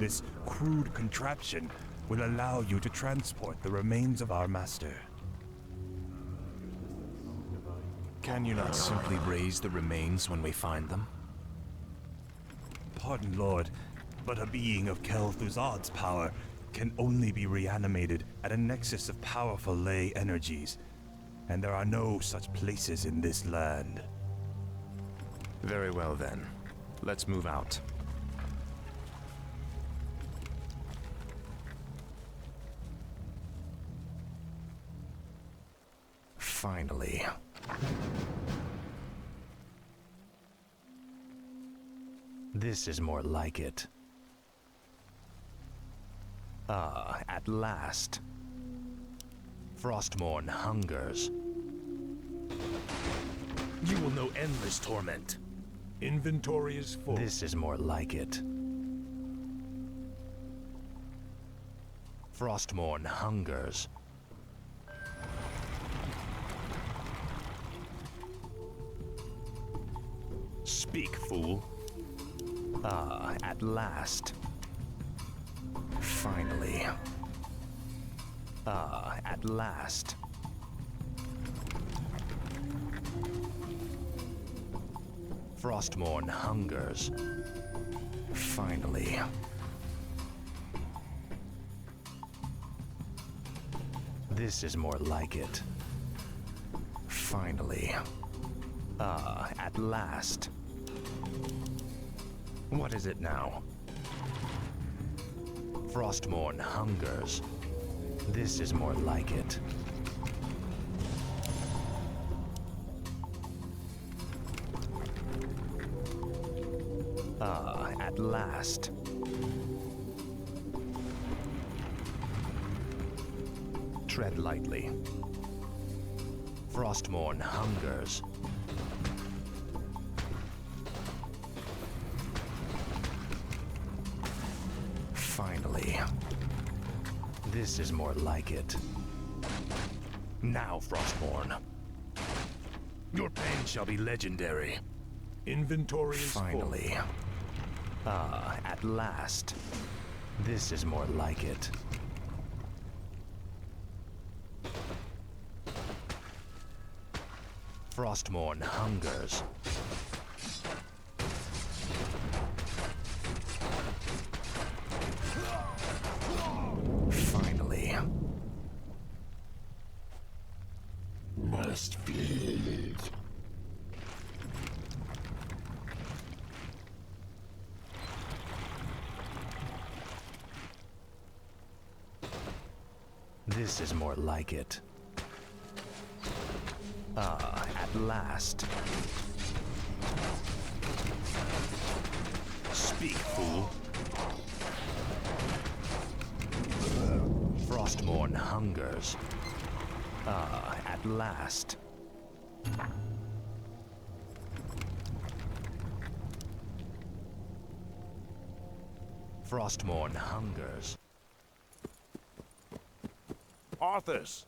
This crude contraption will allow you to transport the remains of our master. Can you not simply raise the remains when we find them? Pardon, Lord, but a being of Kel'Thuzad's power can only be reanimated at a nexus of powerful ley energies, and there are no such places in this land. Very well then. Let's move out. Finally. This is more like it. Ah, at last. Frostmourne hungers. You will know endless torment. Inventory is full. This is more like it. Frostmourne hungers. Speak, fool. Ah, at last. Finally. Ah, at last. Frostmourne hungers. Finally. This is more like it. Finally. Ah, at last. What is it now? Frostmourne hungers. This is more like it. Ah, at last. Tread lightly. Frostmourne hungers. Finally. This is more like it. Now, Frostmourne. Your pen shall be legendary. Inventory is Finally. full. Ah, at last. This is more like it. Frostmourne hungers. Finally. Must feel it. This is more like it. Ah, at last. Speak, fool. Frostmourne hungers. Ah, at last. Frostmourne hungers. Arthas,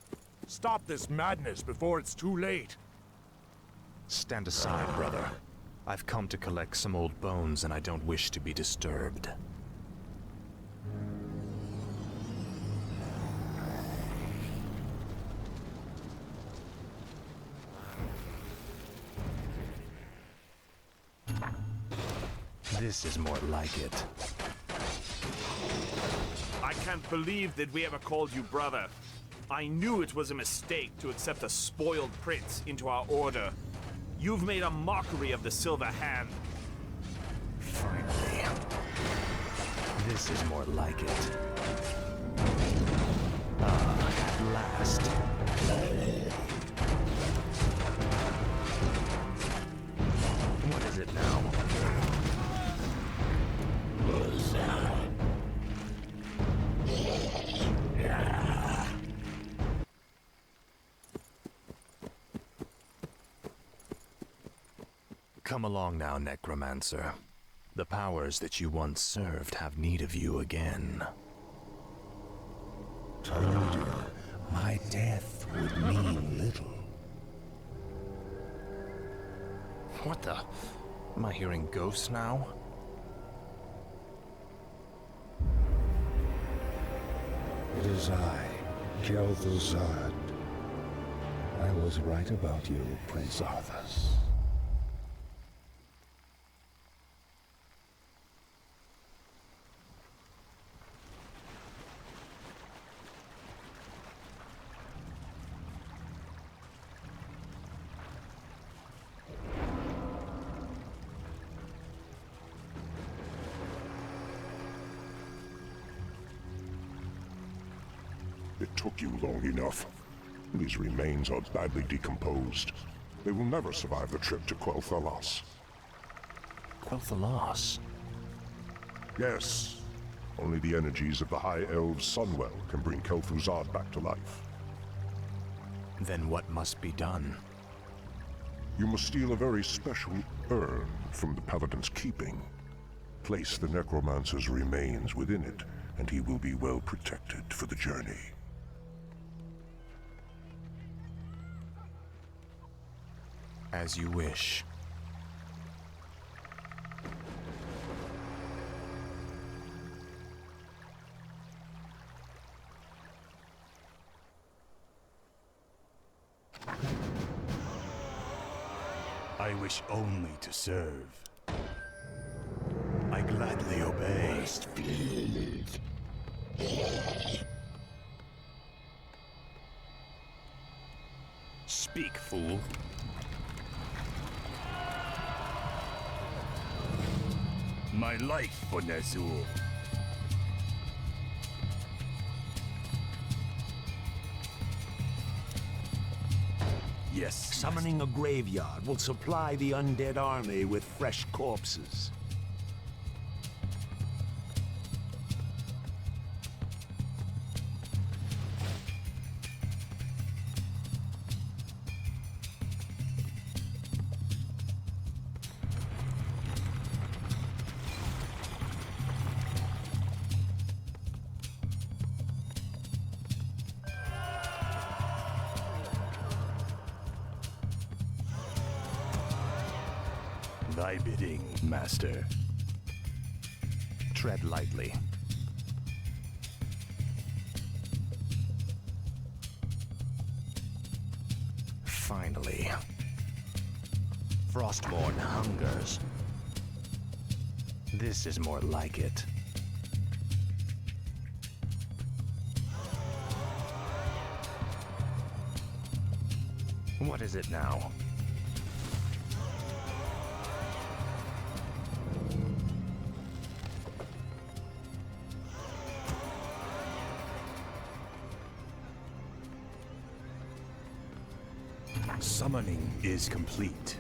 stop this madness before it's too late. Stand aside, brother. I've come to collect some old bones and I don't wish to be disturbed. This is more like it. I can't believe that we ever called you brother. I knew it was a mistake to accept a spoiled prince into our order. You've made a mockery of the Silver Hand. Finally. This is more like it. Ah, at last. What is it now? Come along now, Necromancer. The powers that you once served have need of you again. Told you, my death would mean little. What the? Am I hearing ghosts now? It is I, Kel'Thuzad. I was right about you, Prince Arthas. It took you long enough. These remains are badly decomposed. They will never survive the trip to Quel'Thalas. Quel'Thalas? Yes. Only the energies of the High Elves' Sunwell can bring Kel'Thuzad back to life. Then what must be done? You must steal a very special urn from the Paladin's keeping. Place the Necromancer's remains within it, and he will be well protected for the journey. As you wish. I wish only to serve. I gladly obey. Speak, fool. My life for Ner'zhul. Yes. Summoning a graveyard will supply the undead army with fresh corpses. Thy bidding, master. Tread lightly. Finally. Frostmourne hungers. This is more like it. What is it now? Summoning is complete.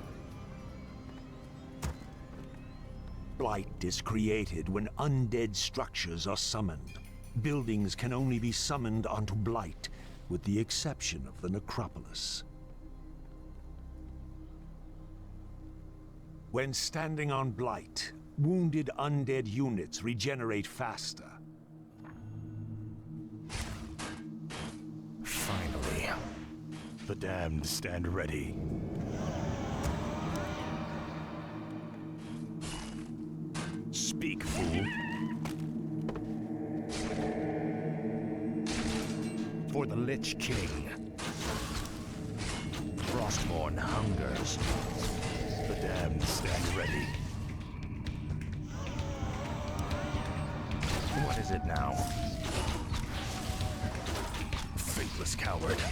Blight is created when undead structures are summoned. Buildings can only be summoned onto Blight, with the exception of the necropolis. When standing on Blight, wounded undead units regenerate faster. Finally. The damned stand ready. Speak, fool. For the Lich King. Frostmourne hungers. The damned stand ready. What is it now? Faithless coward.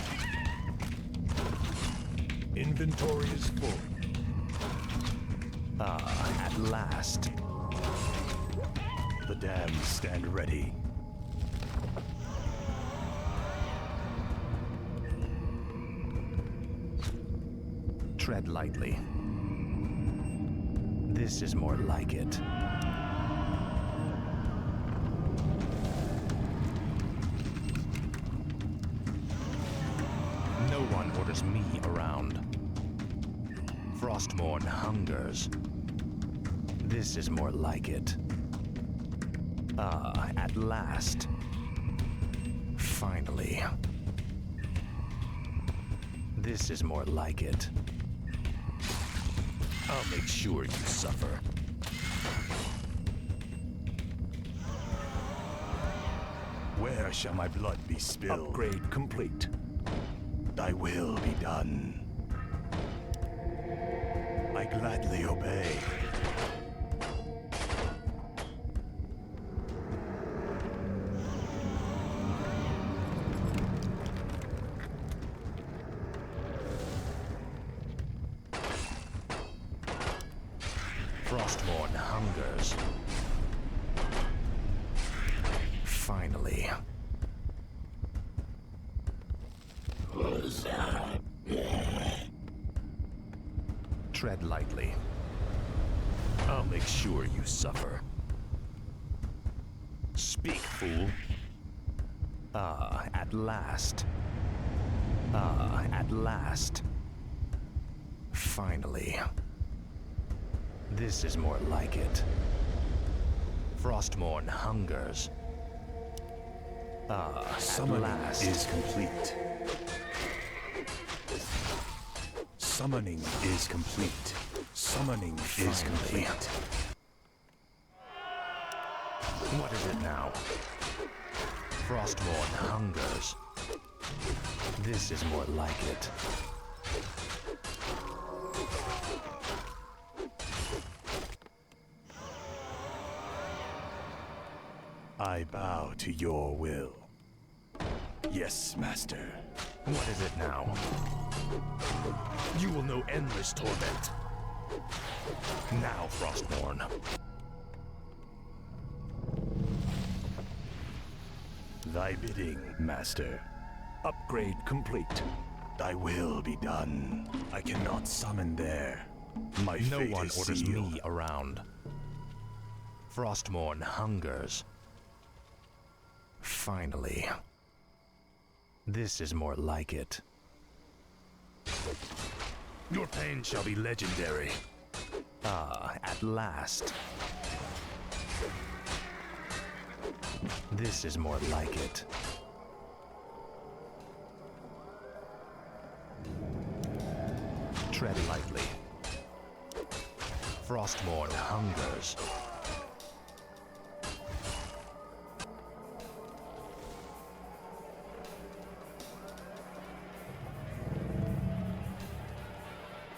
Inventory is full. Ah, at last. The damned stand ready. Tread lightly. This is more like it. No one orders me around. Frostmourne hungers. This is more like it. Ah, at last. Finally. This is more like it. I'll make sure you suffer. Where shall my blood be spilled? Upgrade complete. Thy will be done. I gladly obey. Frostmourne hungers. Finally. Tread lightly. I'll make sure you suffer. Speak, fool. Ah, at last. Ah, at last. Finally. This is more like it. Frostmourne hungers. Ah, Summoning at last. is complete. Summoning is complete. Summoning is Finally. complete. What is it now? Frostmourne hungers. This is more like it. I bow to your will. Yes, Master. What is it now? You will know endless torment. Now, Frostmourne. Thy bidding, Master. Upgrade complete. Thy will be done. I cannot summon there. My No fate one is orders sealed. me around. Frostmourne hungers. Finally. This is more like it. Your pain shall be legendary. Ah, at last. This is more like it. Tread lightly. Frostmourne hungers.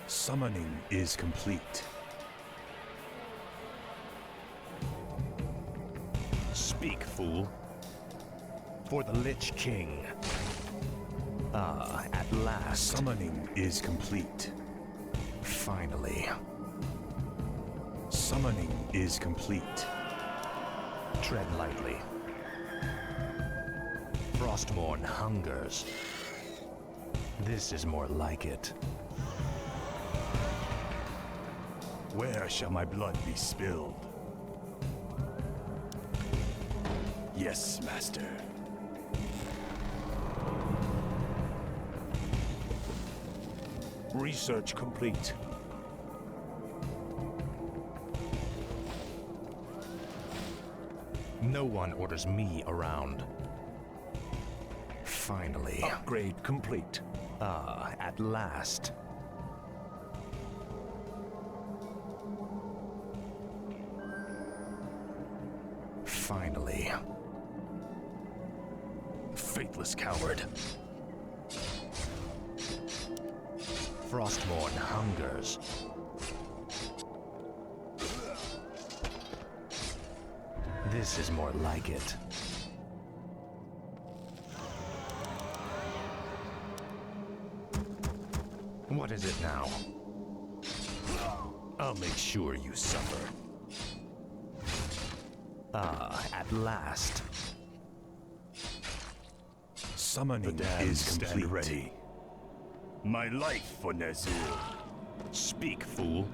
Summoning is complete. Speak, fool. For the Lich King. Ah, at last. Summoning is complete. Finally. Summoning is complete. Tread lightly. Frostmourne hungers. This is more like it. Where shall my blood be spilled? Yes, Master. Research complete. No one orders me around. Finally. Upgrade complete. Ah, at last. Finally. Faithless coward. Frostmourne hungers. This is more like it. What is it now? I'll make sure you suffer. Ah, at last. Summoning is complete. Ready. My life for Ner'zhul. Speak, fool.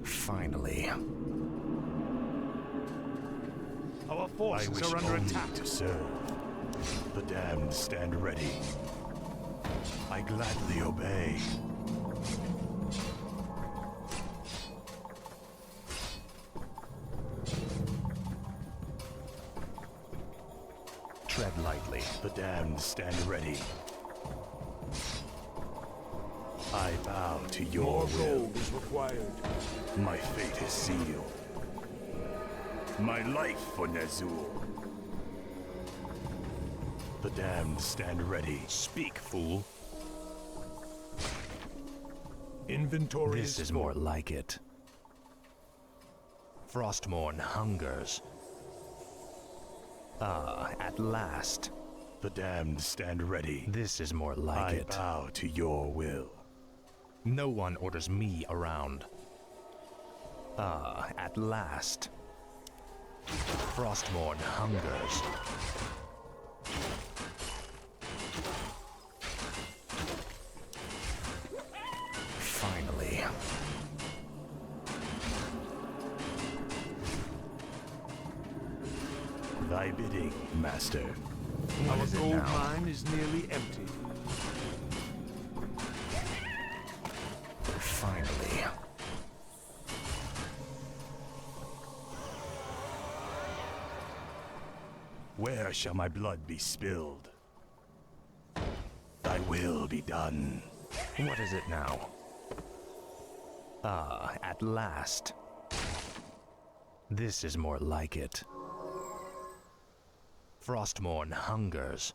Finally. Our I forces wish are under only attack. to serve. The damned stand ready. I gladly obey. Tread lightly. The damned stand ready. I bow to your More will. gold is required. My fate is sealed. My life for Ner'zhul. The damned stand ready. Speak, fool. Inventory This is full. more like it. Frostmourne hungers. Ah, at last. The damned stand ready. This is more like I it. bow to your will. No one orders me around. Ah, at last. Frostmourne hungers. Finally. Thy bidding, master. What Our is it gold now? mine is nearly empty. Finally. Where shall my blood be spilled? Thy will be done. What is it now? Ah, at last. This is more like it. Frostmourne hungers.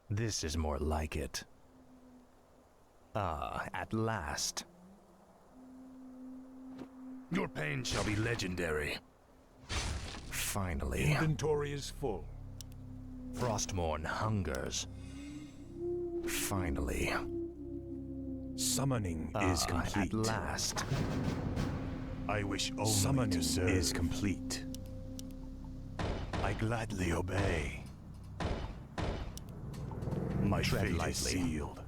This is more like it. Ah, at last. Your pain shall be legendary. Finally. Inventory is full. Frostmourne hungers. Finally. Summoning is Ah, complete. at last. I wish only Summoning to serve. is complete. I gladly obey. My Tread fate lightly. is sealed.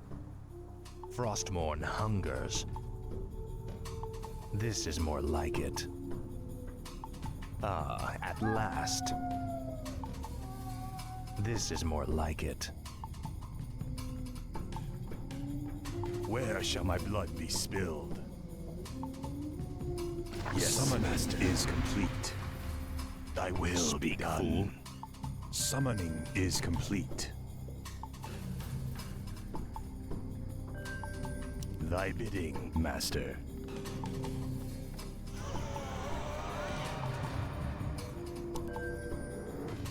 Frostmourne hungers. This is more like it. Ah, at last. This is more like it. Where shall my blood be spilled? Yes, Summoning is complete. Thy will be Speak, done. fool. Summoning is complete. Thy bidding, master.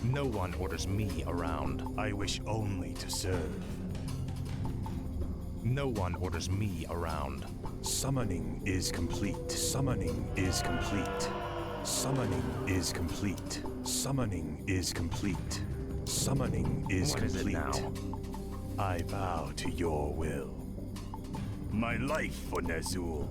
No one orders me around. I wish only to serve. No one orders me around. Summoning is complete. Summoning is complete. Summoning is complete. Summoning is complete. Summoning is What is it complete. now? I bow to your will. My life for Ner'zhul.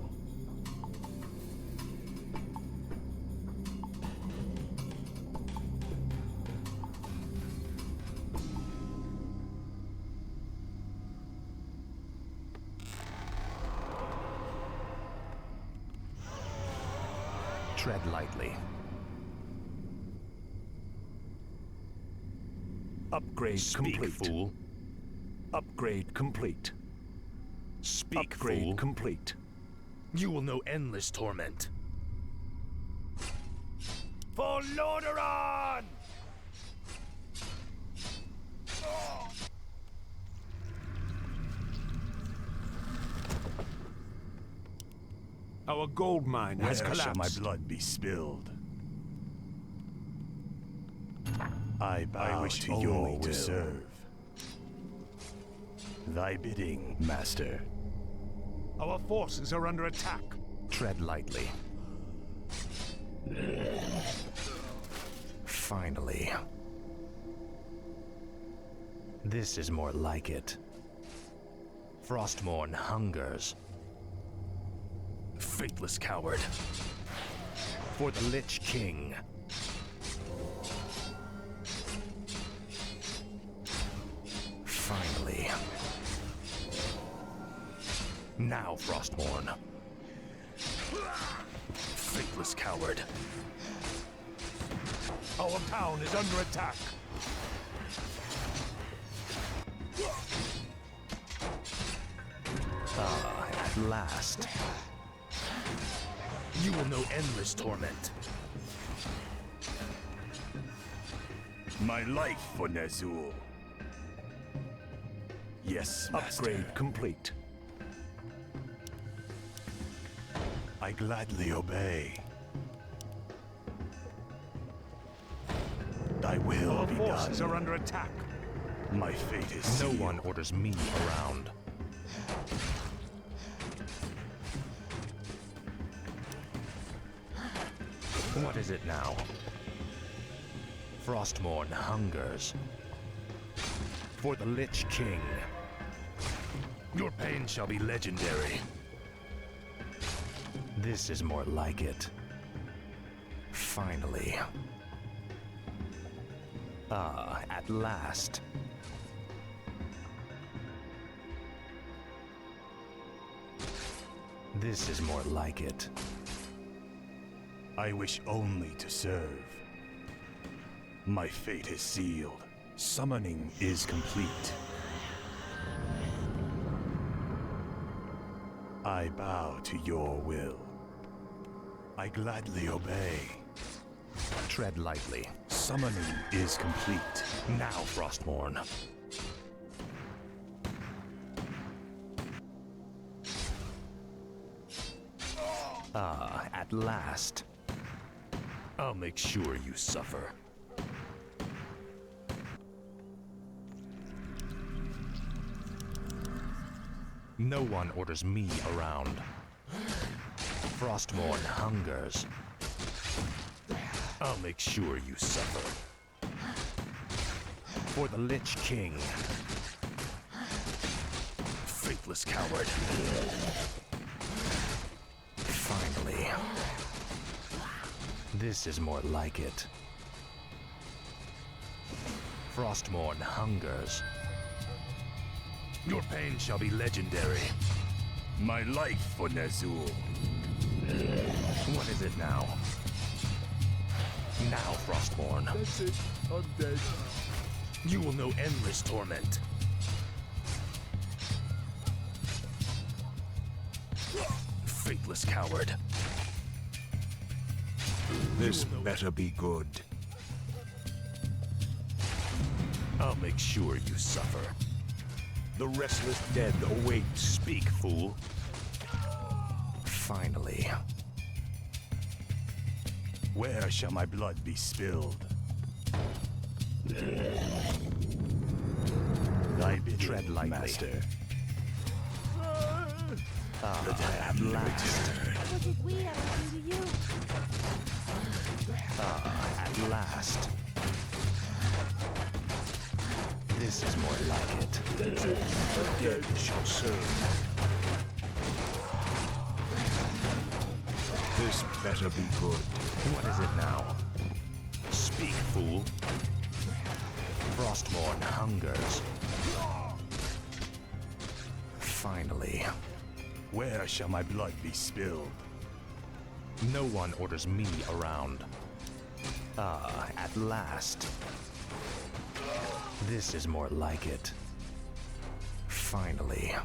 Tread lightly. Upgrade Speak, complete. fool. Upgrade complete. Speak, Upgrade fool. complete. You will know endless torment. For Lordaeron! Our gold mine has Where shall my collapsed. blood be spilled? I bow wish to only your to will. Serve. Thy bidding, master. Our forces are under attack. Tread lightly. Finally. This is more like it. Frostmourne hungers. Faithless coward. For the Lich King. Finally. Now, Frostmourne. Faithless coward. Our town is under attack. Ah, at last. You will know endless torment. My life for Ner'zhul. Yes, master. Upgrade complete. I gladly obey. Thy will Our be forces done. are under attack. My fate is No sealed. one orders me around. What is it now? Frostmourne hungers. For the Lich King. Your pain shall be legendary. This is more like it. Finally. Ah, at last. This is more like it. I wish only to serve. My fate is sealed. Summoning is complete. I bow to your will. I gladly obey. Tread lightly. Summoning is complete. Now, Frostmourne. Ah, at last. I'll make sure you suffer. No one orders me around. Frostmourne hungers. I'll make sure you suffer. For the Lich King. Faithless coward. Finally. This is more like it. Frostmourne hungers. Your pain shall be legendary. My life for Ner'zhul. What is it now? Now, Frostmourne. That's it. I'm dead. You will know endless torment. Faithless coward. This better be good. I'll make sure you suffer. The restless dead await. Speak, fool. Finally. Where shall my blood be spilled? Thy bidding, Tread lightly. Master. At last. What did we ever do to you? At last. This is more like it. That's it. I'm dead. Shall serve. This better be good. What is it now? Speak, fool. Frostmourne hungers. Finally. Where shall my blood be spilled? No one orders me around. Ah, at last. This is more like it. Finally.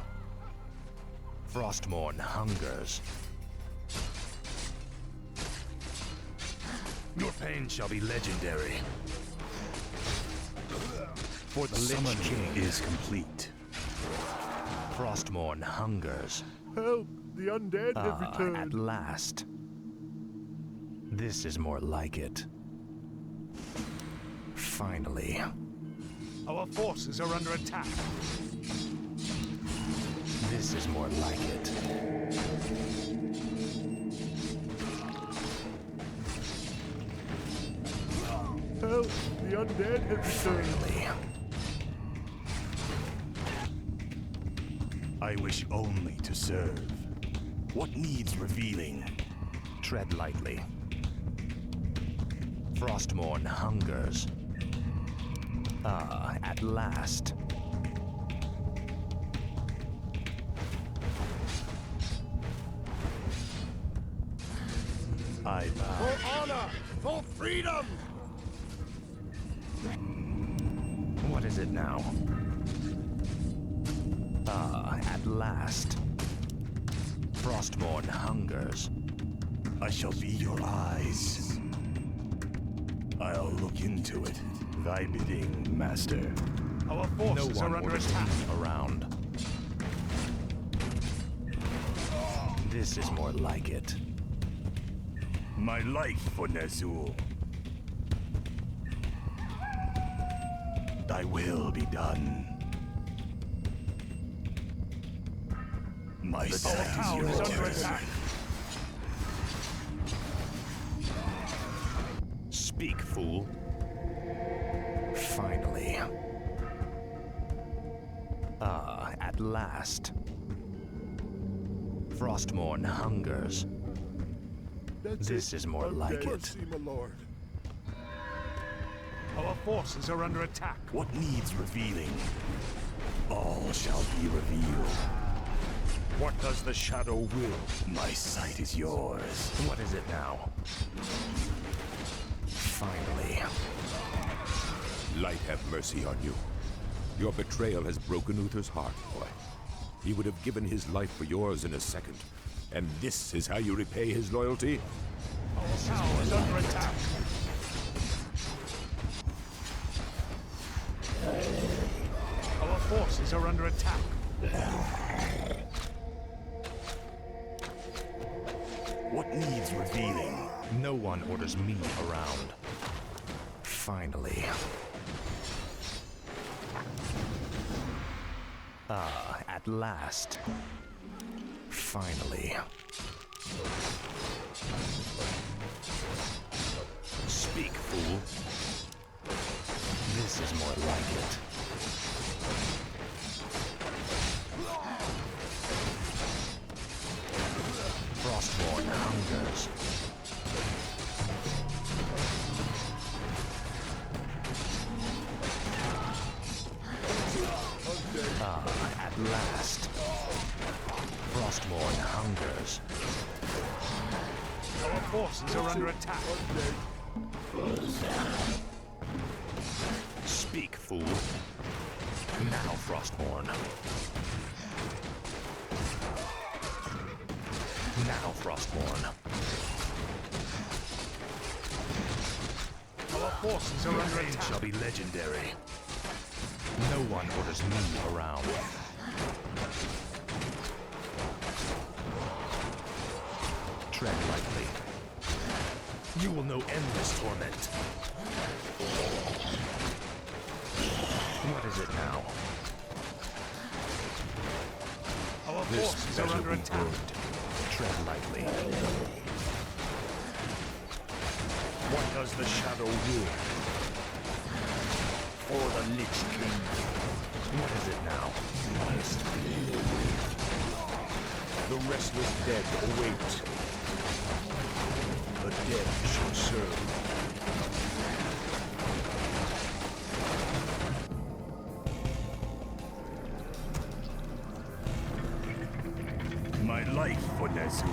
Frostmourne hungers. Your pain shall be legendary. For the Lich Summoning King. is complete. Frostmourne hungers. Help! The undead have Ah, returned. at last. This is more like it. Finally. Our forces are under attack. This is more like it. Help! The undead have returned. Finally. I wish only to serve. What needs revealing? Tread lightly. Frostmourne hungers. Ah, at last. I bow. For honor! For freedom! What is it now? Ah, at last. Frostmourne hungers. I shall be your eyes. I'll look into it. Thy bidding, Master. Our No forces one are under orders attack. me around. This is more like it. My life for Ner'zhul. thy will be done. My sight is town is under yours. attack. Speak, fool. Finally. Ah, at last. Frostmourne hungers. This is more like it. Mercy, my lord. Our forces are under attack. What needs revealing? All shall be revealed. What does the shadow will? My sight is yours. What is it now? Finally. Light have mercy on you. Your betrayal has broken Uther's heart, boy. He would have given his life for yours in a second. And this is how you repay his loyalty? Our town is under attack. Our forces are under attack. What needs revealing? No one orders me around. Finally. Ah, at last. Finally. Speak, fool. This is more like it. Frostmourne hungers. Ah, at last. Frostmourne hungers. Our forces are under attack. Speak, fool. Now, Frostmourne. Now, Frostmourne. Our forces are under It attack. shall be legendary. No one orders me around. Tread lightly. You will know endless torment. What is it now? Our This forces are better under be attack. good. Tread lightly. What does the shadow will? For the Lich King. What is it now? The restless dead await. The dead shall serve. My life for Nazul.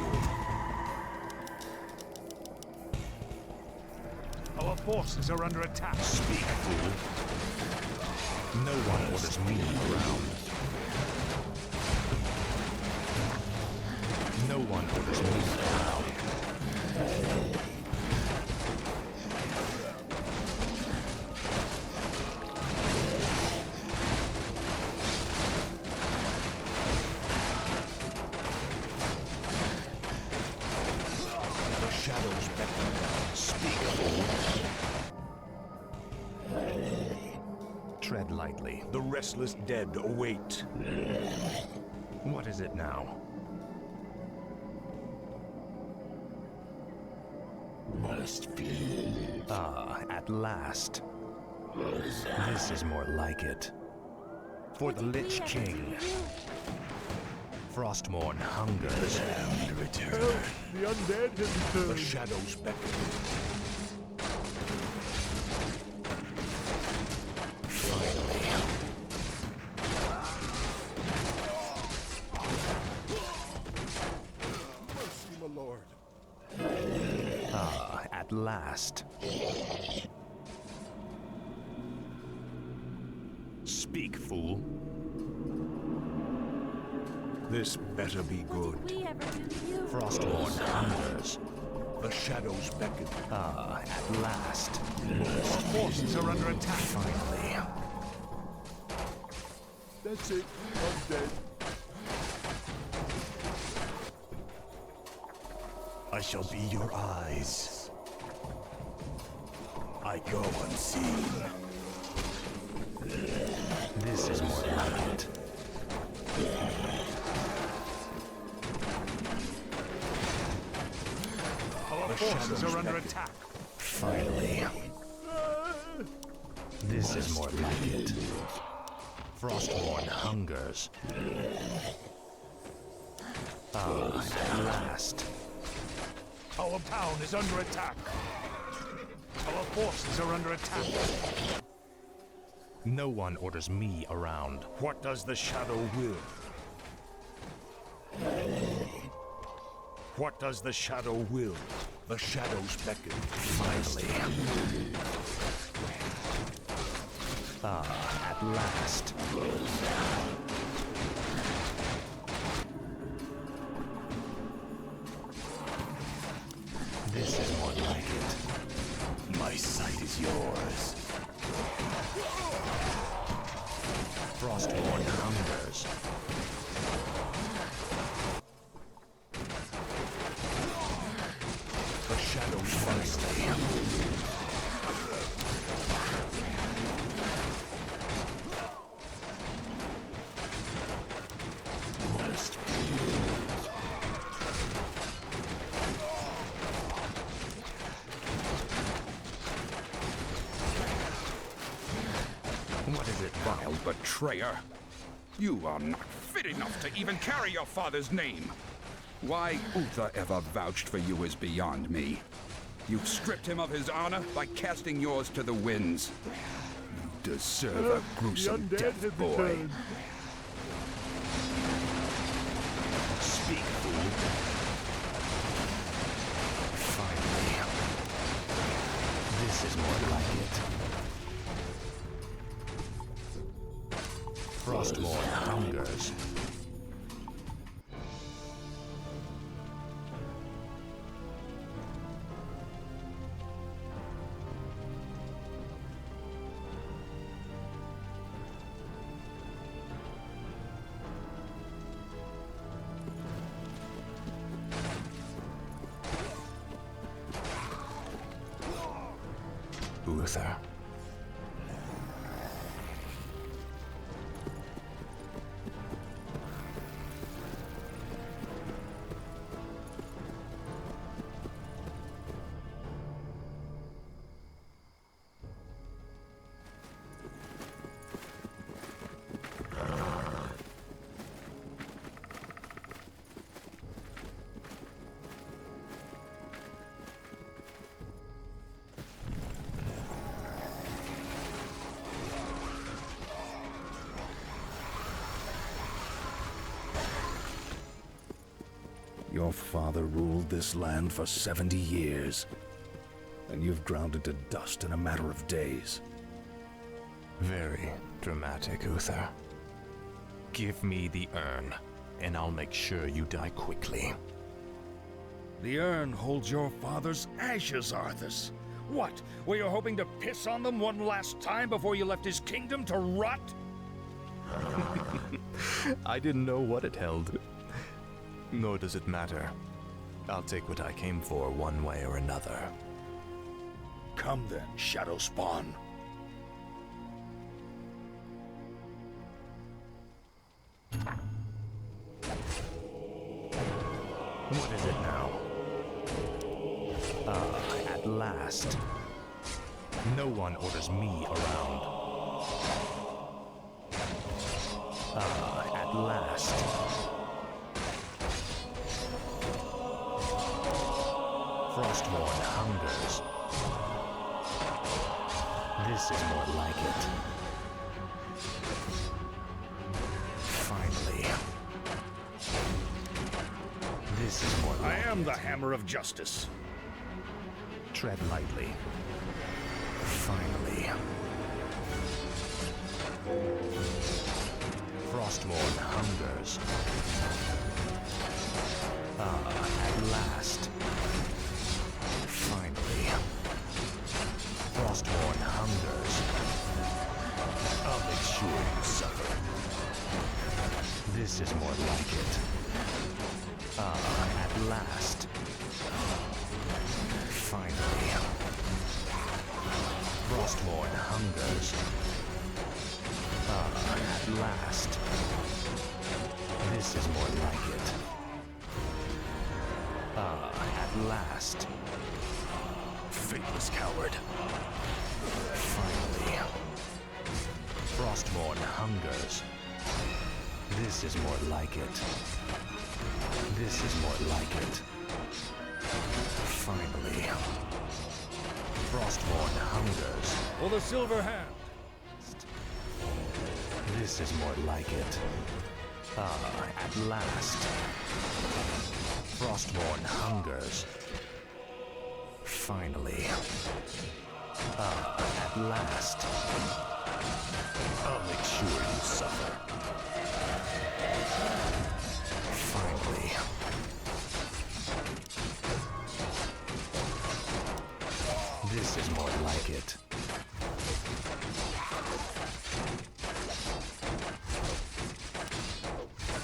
Our forces are under attack. Speak, fool. No one orders me around. No one orders me around. The shadows beckon. Speak, fool. Tread lightly. The restless dead await. What is it now? Ah, at last. This is more like it. For the Lich King. Frostmourne hungers. And return. The undead has returned. The shadows beckon. Mercy, my lord. Ah, at last. Speak, fool. This better be What good. did we ever do to you? Frostmourne hungers. The shadows beckon. Ah, at last. Our forces are under attack. Finally. That's it. Undead. I shall be your eyes. I go unseen. is more like it. Our forces are under attack. Finally. This is more like it. Frostmourne hungers. Ah, at last. Our town is under attack. Our forces are under attack. No one orders me around. What does the shadow will? What does the shadow will? The shadows beckon. Finally. Ah, at last. This is more like it. My sight is yours. Frostmourne hungers. The shadows Finally. What is it, vile betrayer? You are not fit enough to even carry your father's name. Why Uther ever vouched for you is beyond me. You've stripped him of his honor by casting yours to the winds. You deserve a gruesome death, boy. Speak, fool. Finally. This is more like it. Frostmourne hungers. Uther. Your father ruled this land for 70 years, and you've ground it to dust in a matter of days. Very dramatic, Uther. Give me the urn, and I'll make sure you die quickly. The urn holds your father's ashes, Arthas. What? Were you hoping to piss on them one last time before you left his kingdom to rot? I didn't know what it held. Nor does it matter. I'll take what I came for one way or another. Come then, Shadow Spawn. What is it now? Ah, at last. No one orders me around. Ah, at last. Frostmourne hungers. This is more like it. Finally. This is more like I am the Hammer of Justice. Tread lightly. Finally. Frostmourne hungers. Ah, at last. Finally. Frostmourne hungers. I'll make sure you suffer. This is more like it. Ah, at last. Finally. Frostmourne hungers. Ah, at last. This is more like it. Ah, at last. Faithless coward. Finally. Frostmourne hungers. This is more like it. This is more like it. Finally. Frostmourne hungers. For the silver hand. This is more like it. Ah, at last. Frostmourne hungers. Finally. Ah, at last. I'll make sure you suffer. Finally. This is more like it.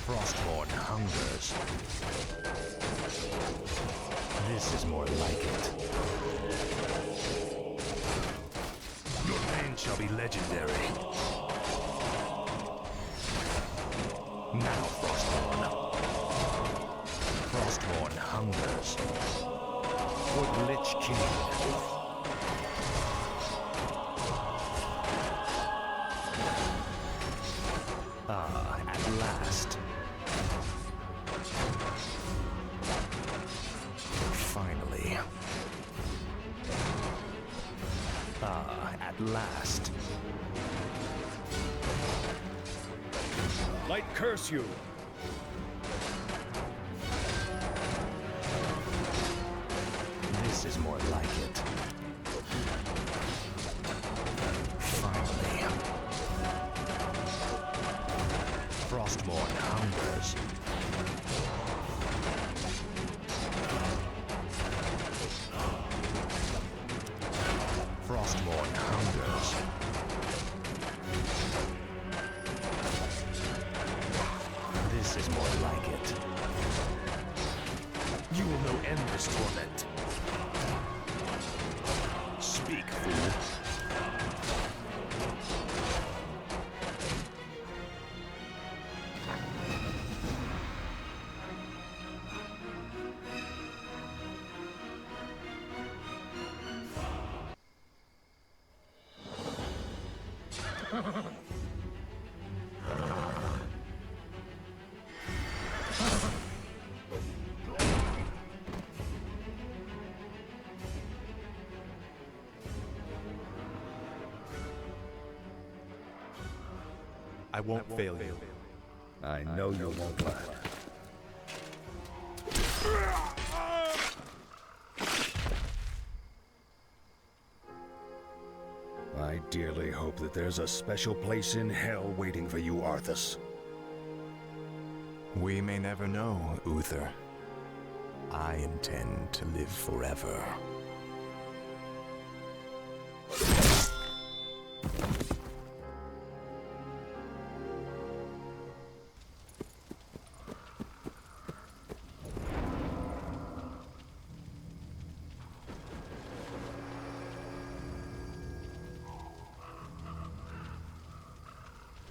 Frostmourne hungers. This is more like it. Your pain shall be legendary. Now, Frostmourne. Frostmourne hungers. For the Lich King. Ah, at last. Finally. Ah, at last. Light curse you. This is more like it. Finally. Frostmourne hungers. Frostmourne hungers. This is more like it. You will know endless torment. Speak, fool. I won't fail you. I know you won't, lad. I dearly hope that there's a special place in hell waiting for you, Arthas. We may never know, Uther. I intend to live forever.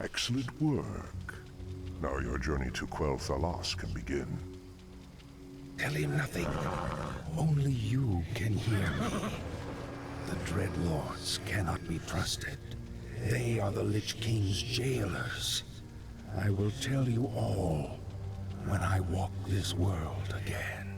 Excellent work. Now your journey to quell Thalas can begin. Tell him nothing. Only you can hear me. The Dread Lords cannot be trusted. They are the Lich King's jailers. I will tell you all when I walk this world again.